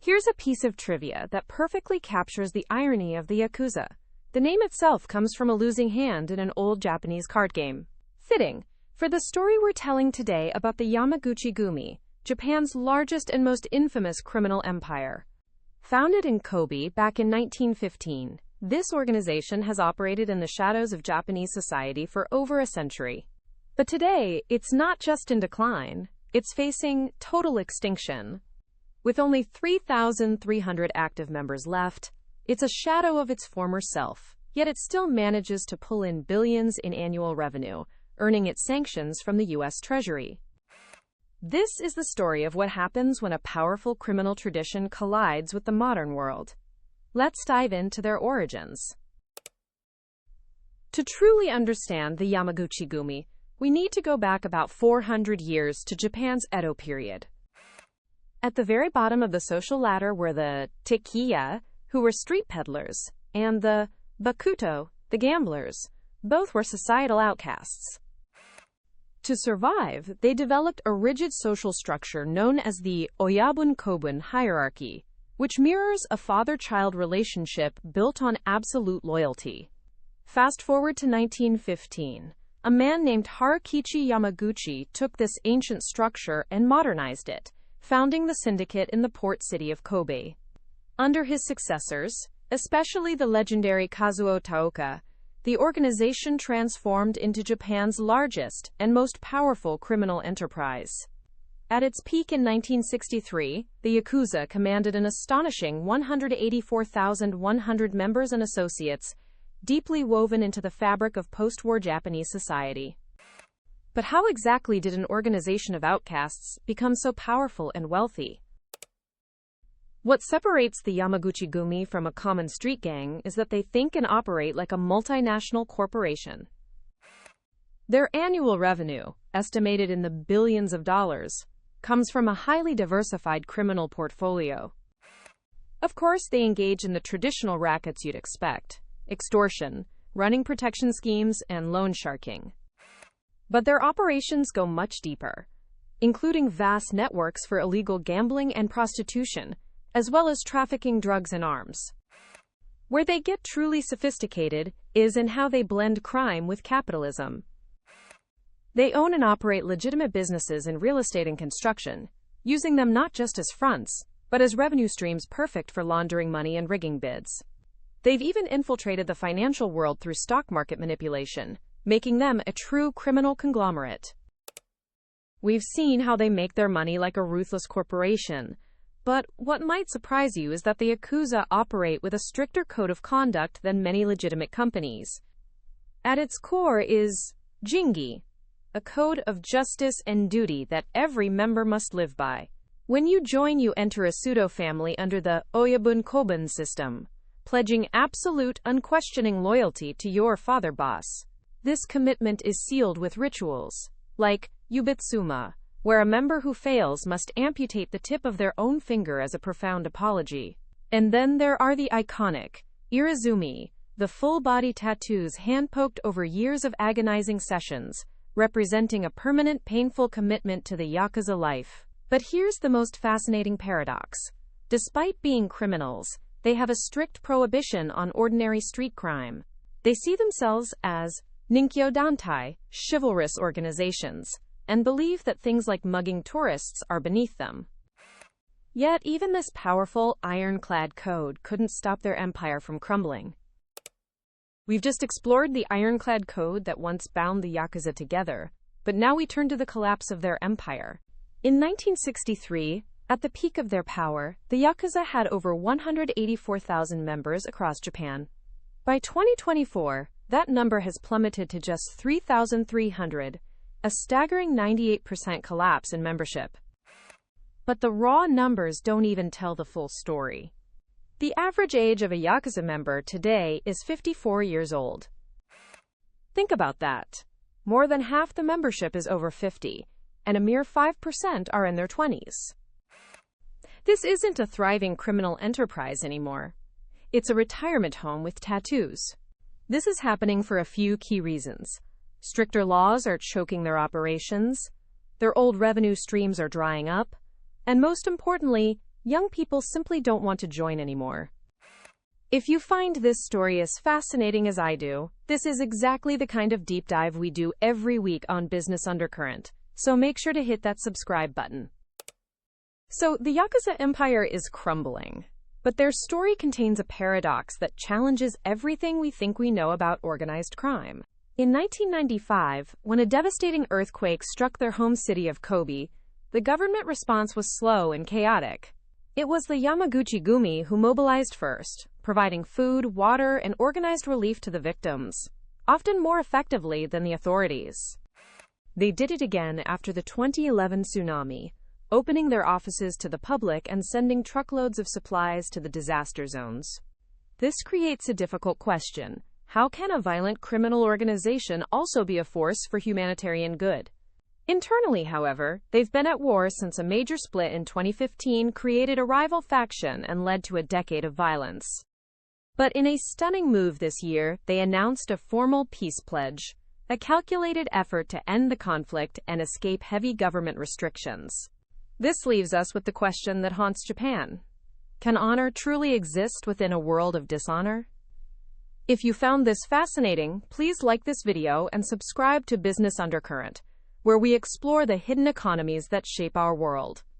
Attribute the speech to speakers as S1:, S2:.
S1: Here's a piece of trivia that perfectly captures the irony of the Yakuza. The name itself comes from a losing hand in an old Japanese card game. Fitting for the story we're telling today about the Yamaguchi-gumi, Japan's largest and most infamous criminal empire. Founded in Kobe back in 1915, this organization has operated in the shadows of Japanese society for over a century. But today, it's not just in decline, it's facing total extinction. With only 3,300 active members left, it's a shadow of its former self, yet it still manages to pull in billions in annual revenue, earning its sanctions from the U.S. Treasury. This is the story of what happens when a powerful criminal tradition collides with the modern world. Let's dive into their origins. To truly understand the Yamaguchi-gumi, we need to go back about 400 years to Japan's Edo period. At the very bottom of the social ladder were the tekiya, who were street peddlers, and the bakuto, the gamblers. Both were societal outcasts. To survive, they developed a rigid social structure known as the oyabun-kobun hierarchy, which mirrors a father-child relationship built on absolute loyalty. Fast forward to 1915. A man named Harukichi Yamaguchi took this ancient structure and modernized it, founding the syndicate in the port city of Kobe. Under his successors, especially the legendary Kazuo Taoka, the organization transformed into Japan's largest and most powerful criminal enterprise. At its peak in 1963, the Yakuza commanded an astonishing 184,100 members and associates, deeply woven into the fabric of post-war Japanese society. But how exactly did an organization of outcasts become so powerful and wealthy? What separates the Yamaguchi-gumi from a common street gang is that they think and operate like a multinational corporation. Their annual revenue, estimated in the billions of dollars, comes from a highly diversified criminal portfolio. Of course, they engage in the traditional rackets you'd expect: extortion, running protection schemes, and loan sharking. But their operations go much deeper, including vast networks for illegal gambling and prostitution, as well as trafficking drugs and arms. Where they get truly sophisticated is in how they blend crime with capitalism. They own and operate legitimate businesses in real estate and construction, using them not just as fronts, but as revenue streams perfect for laundering money and rigging bids. They've even infiltrated the financial world through stock market manipulation, making them a true criminal conglomerate. We've seen how they make their money like a ruthless corporation, but what might surprise you is that the Yakuza operate with a stricter code of conduct than many legitimate companies. At its core is jingi, a code of justice and duty that every member must live by. When you join, you enter a pseudo-family under the oyabun-kobun system, pledging absolute, unquestioning loyalty to your father boss. This commitment is sealed with rituals, like yubitsuma, where a member who fails must amputate the tip of their own finger as a profound apology. And then there are the iconic irizumi, the full-body tattoos hand-poked over years of agonizing sessions, representing a permanent, painful commitment to the Yakuza life. But here's the most fascinating paradox. Despite being criminals, they have a strict prohibition on ordinary street crime. They see themselves as Ninkyo Dantai, chivalrous organizations, and believe that things like mugging tourists are beneath them. Yet even this powerful, ironclad code couldn't stop their empire from crumbling. We've just explored the ironclad code that once bound the Yakuza together, but now we turn to the collapse of their empire. In 1963, at the peak of their power, the Yakuza had over 184,000 members across Japan. By 2024, that number has plummeted to just 3,300, a staggering 98% collapse in membership. But the raw numbers don't even tell the full story. The average age of a Yakuza member today is 54 years old. Think about that. More than half the membership is over 50, and a mere 5% are in their 20s. This isn't a thriving criminal enterprise anymore. It's a retirement home with tattoos. This is happening for a few key reasons. Stricter laws are choking their operations, their old revenue streams are drying up, and most importantly, young people simply don't want to join anymore. If you find this story as fascinating as I do, this is exactly the kind of deep dive we do every week on Business Undercurrent, so make sure to hit that subscribe button. So, the Yakuza empire is crumbling, but their story contains a paradox that challenges everything we think we know about organized crime. In 1995, when a devastating earthquake struck their home city of Kobe, the government response was slow and chaotic. It was the Yamaguchi-gumi who mobilized first, providing food, water, and organized relief to the victims, often more effectively than the authorities. They did it again after the 2011 tsunami, opening their offices to the public and sending truckloads of supplies to the disaster zones. This creates a difficult question. How can a violent criminal organization also be a force for humanitarian good? Internally, however, they've been at war since a major split in 2015 created a rival faction and led to a decade of violence. But in a stunning move this year, they announced a formal peace pledge, a calculated effort to end the conflict and escape heavy government restrictions. This leaves us with the question that haunts Japan. Can honor truly exist within a world of dishonor? If you found this fascinating, please like this video and subscribe to Business Undercurrent, where we explore the hidden economies that shape our world.